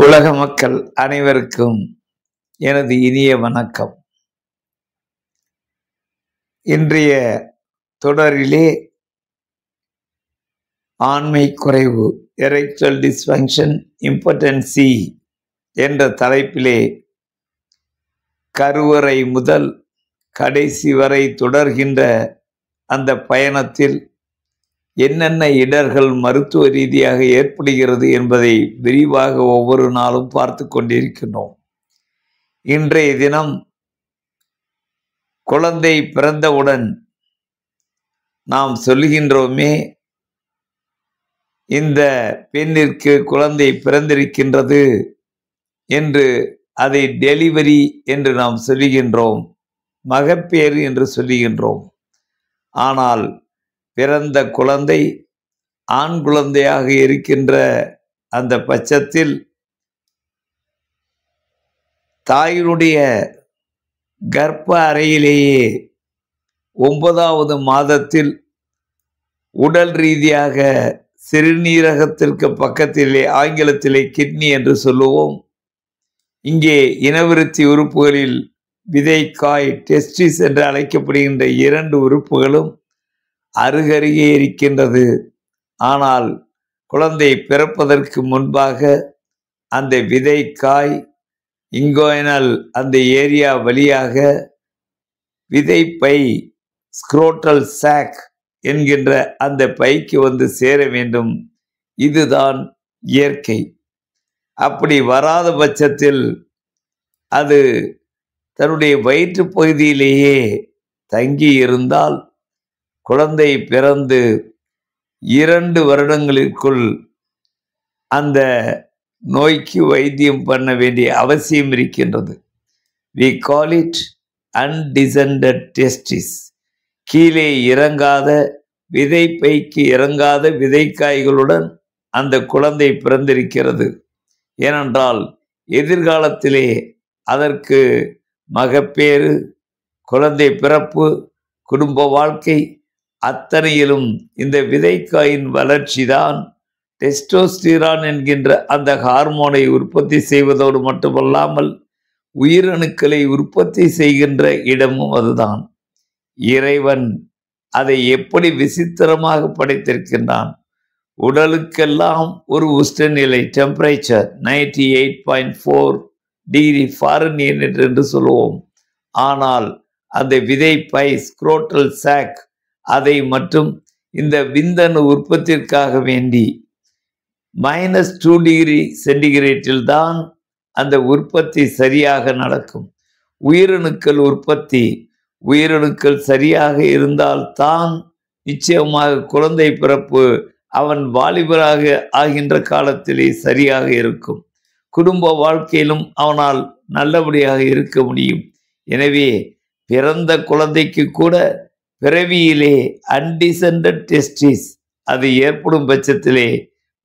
உலக மக்கள் அனைவருக்கும் எனது இனிய வணக்கம். இன்றைய தொடரிலே ஆண்மை குறைவு எரெக்டல் டிஸ்ஃபங்க்ஷன் இம்பட்டன்சி என்ற தலைப்பிலே கருவறை முதல் கடைசி வரை தொடர்கின்ற அந்த பயணத்தில் என்னென்ன இடர்கள் மருத்துவ ரீதியாக ஏற்படுகிறது என்பதை விரிவாக ஒவ்வொரு நாளும் பார்த்து கொண்டிருக்கின்றோம். இன்றைய தினம் குழந்தை பிறந்தவுடன் நாம் சொல்லுகின்றோமே, இந்த பெண்ணிற்கு குழந்தை பிறந்திருக்கின்றது என்று அதை டெலிவரி என்று நாம் சொல்லுகின்றோம், மகப்பேறு என்று சொல்லுகின்றோம். ஆனால் பிறந்த குழந்தை ஆண் குழந்தையாக இருக்கின்ற அந்த பட்சத்தில் தாயினுடைய கர்ப்ப அறையிலேயே 9வது மாதத்தில் உடல் ரீதியாக சிறுநீரகத்திற்கு பக்கத்திலே, ஆங்கிலத்திலே கிட்னி என்று சொல்லுவோம், இங்கே இனவிருத்தி உறுப்புகளில் விதைக்காய் டெஸ்டிஸ் என்று அழைக்கப்படுகின்ற 2 உறுப்புகளும் அருகருகே இருக்கின்றது. ஆனால் குழந்தை பிறப்பதற்கு முன்பாக அந்த விதைக்காய் இங்கோயினல் அந்த ஏரியா வழியாக விதைப்பை ஸ்க்ரோட்டல் சாக் என்கின்ற அந்த பைக்கு வந்து சேர வேண்டும். இதுதான் இயற்கை. அப்படி வராத பட்சத்தில் அது தன்னுடைய வயிற்று பகுதியிலேயே தங்கி இருந்தால் குழந்தை பிறந்து 2 வருடங்களுக்குள் அந்த நோய்க்கு வைத்தியம் பண்ண வேண்டிய அவசியம் இருக்கின்றது. We call it undescended testis. கீழே இறங்காத விதைப்பைக்கு இறங்காத விதைக்காய்களுடன் அந்த குழந்தை பிறந்திருக்கிறது. ஏனென்றால் எதிர்காலத்திலே அதற்கு மகப்பேறு, குழந்தை பிறப்பு, குடும்ப வாழ்க்கை அத்தனையிலும் இந்த விதைக்காயின் வளர்ச்சிதான் டெஸ்டோஸ்டிரான் என்கின்ற அந்த ஹார்மோனை உற்பத்தி செய்வதோடு மட்டுமல்லாமல் உயிரணுக்களை உற்பத்தி செய்கின்ற இடமும் அதுதான். இறைவன் அதை எப்படி விசித்திரமாக படைத்திருக்கின்றான். உடலுக்கெல்லாம் ஒரு உஷ்ணநிலை, டெம்பரேச்சர் 98.4 டிகிரி ஃபாரன்ஹீட் என்று சொல்லுவோம். ஆனால் அந்த விதைப்பை ஸ்க்ரோட்டல் சாக் அதை மற்றும் இந்த விந்தணு உற்பத்திற்காக வேண்டி -2 டிகிரி சென்டிகிரேட்டில் தான் அந்த உற்பத்தி சரியாக நடக்கும். உயிரணுக்கள் உற்பத்தி, உயிரணுக்கள் சரியாக இருந்தால்தான் நிச்சயமாக குழந்தை பிறப்பு அவன் வாலிபராக ஆகின்ற காலத்திலே சரியாக இருக்கும். குடும்ப வாழ்க்கையிலும் அவனால் நல்லபடியாக இருக்க முடியும். எனவே பிறந்த குழந்தைக்கு கூட பிறவியிலே அன்டிசெண்டட் டெஸ்டிஸ் அது ஏற்படும் பட்சத்திலே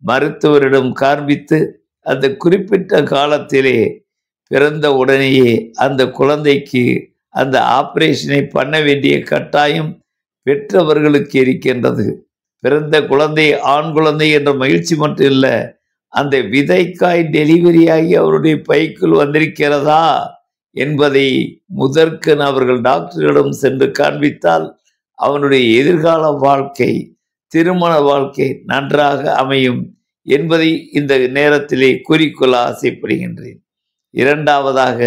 மருத்துவரிடம் காண்பித்து அந்த குறிப்பிட்ட காலத்திலே பிறந்த உடனேயே அந்த குழந்தைக்கு அந்த ஆபரேஷனை பண்ண வேண்டிய கட்டாயம் பெற்றவர்களுக்கு இருக்கின்றது. பிறந்த குழந்தை ஆண் குழந்தை என்ற மகிழ்ச்சி மட்டும் இல்லை, அந்த விதைக்காய் டெலிவரியாகி அவருடைய பைக்குள் வந்திருக்கிறதா என்பதை முதற்கன் அவர்கள் டாக்டர்களிடம் சென்று காண்பித்தால் அவனுடைய எதிர்கால வாழ்க்கை, திருமண வாழ்க்கை நன்றாக அமையும் என்பதை இந்த நேரத்திலே கூறிக்கொள்ள ஆசைப்படுகின்றேன். இரண்டாவதாக,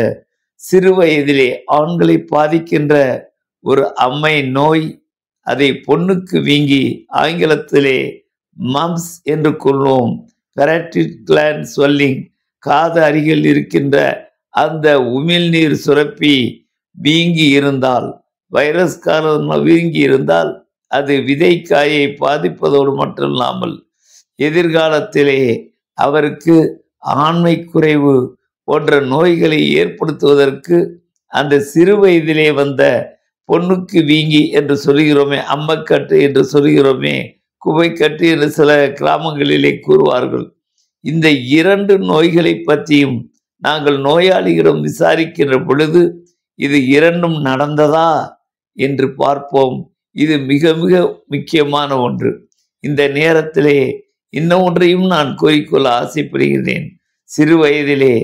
சிறு வயதிலே ஆண்களை பாதிக்கின்ற ஒரு அம்மை நோய், அதை பொண்ணுக்கு வீங்கி ஆங்கிலத்திலே மம்ஸ் என்று கொள்வோம், பெராட்டிட் கிளாண்ட் ஸ்வெல்லிங், காது அருகில் இருக்கின்ற அந்த உமிழ்நீர் சுரப்பி வீங்கி இருந்தால், வைரஸ் காரணமாக வீங்கி இருந்தால் அது விதைக்காயை பாதிப்பதோடு மட்டுமில்லாமல் எதிர்காலத்திலே அவருக்கு ஆண்மை குறைவு போன்ற நோய்களை ஏற்படுத்துவதற்கு அந்த சிறு வயதிலே வந்த பொண்ணுக்கு வீங்கி என்று சொல்கிறோமே, அம்மக்கட்டு என்று சொல்கிறோமே, குவைக்கட்டு என்று சில கிராமங்களிலே கூறுவார்கள். இந்த 2 நோய்களை பற்றியும் நாங்கள் நோயாளிகளிடம் விசாரிக்கின்ற பொழுது இது 2ம் நடந்ததா என்று பார்ப்போம். இது மிக மிக முக்கியமான ஒன்று. இந்த நேரத்திலே இன்னொன்றையும் நான் கூறிக்கொள்ள ஆசைப்படுகிறேன். சிறு வயதிலே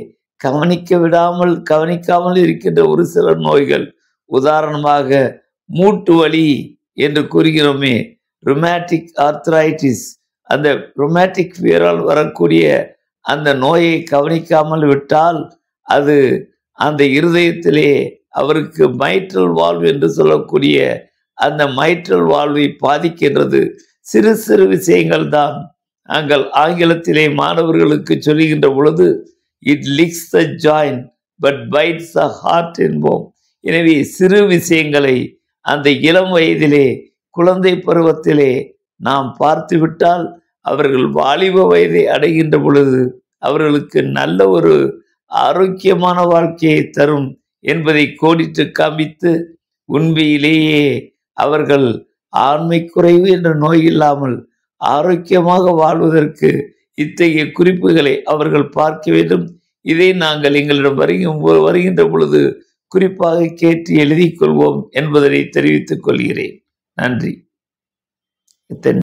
கவனிக்காமல் இருக்கின்ற ஒரு சில நோய்கள், உதாரணமாக மூட்டு வலி என்று கூறுகிறோமே, ருமேட்டிக் ஆர்த்ரைட்டிஸ், அந்த ருமேட்டிக் ஃபீவரால் வரக்கூடிய அந்த நோயை கவனிக்காமல் விட்டால் அது அந்த இருதயத்திலே அவருக்கு மைட்ரல் வால்வு என்று சொல்லக்கூடிய அந்த மைட்ரல் வால்வை பாதிக்கின்றது. சிறு சிறு விஷயங்கள் தான். நாங்கள் ஆங்கிலத்திலே மாணவர்களுக்கு சொல்லுகின்ற பொழுது, it licks the joint but bites the heart என்போம். எனவே சிறு விஷயங்களை அந்த இளம் வயதிலே, குழந்தை பருவத்திலே நாம் பார்த்துவிட்டால் அவர்கள் வாலிப வயதை அடைகின்ற பொழுது அவர்களுக்கு நல்ல ஒரு ஆரோக்கியமான வாழ்க்கையை தரும் என்பதை கோடிட்டு காண்பித்து, உண்மையிலேயே அவர்கள் ஆண்மை குறைவு என்ற நோய் இல்லாமல் ஆரோக்கியமாக வாழ்வதற்கு இத்தகைய குறிப்புகளை அவர்கள் பார்க்க வேண்டும். இதை நாங்கள் எங்களிடம் வருகின்ற பொழுது குறிப்பாக கேட்டு எழுதிக் கொள்வோம் என்பதை தெரிவித்துக் கொள்கிறேன். நன்றி.